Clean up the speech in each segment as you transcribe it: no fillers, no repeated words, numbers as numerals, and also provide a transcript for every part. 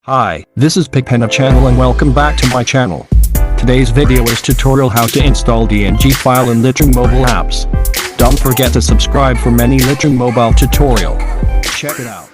Hi, this is Pigpenna channel and welcome back to my channel. Today's video is tutorial how to install DNG file in Lightroom Mobile Apps. Don't forget to subscribe for many Lightroom Mobile tutorial. Check it out.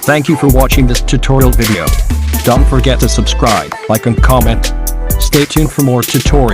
Thank you for watching this tutorial video. Don't forget to subscribe, like and comment. Stay tuned for more tutorials.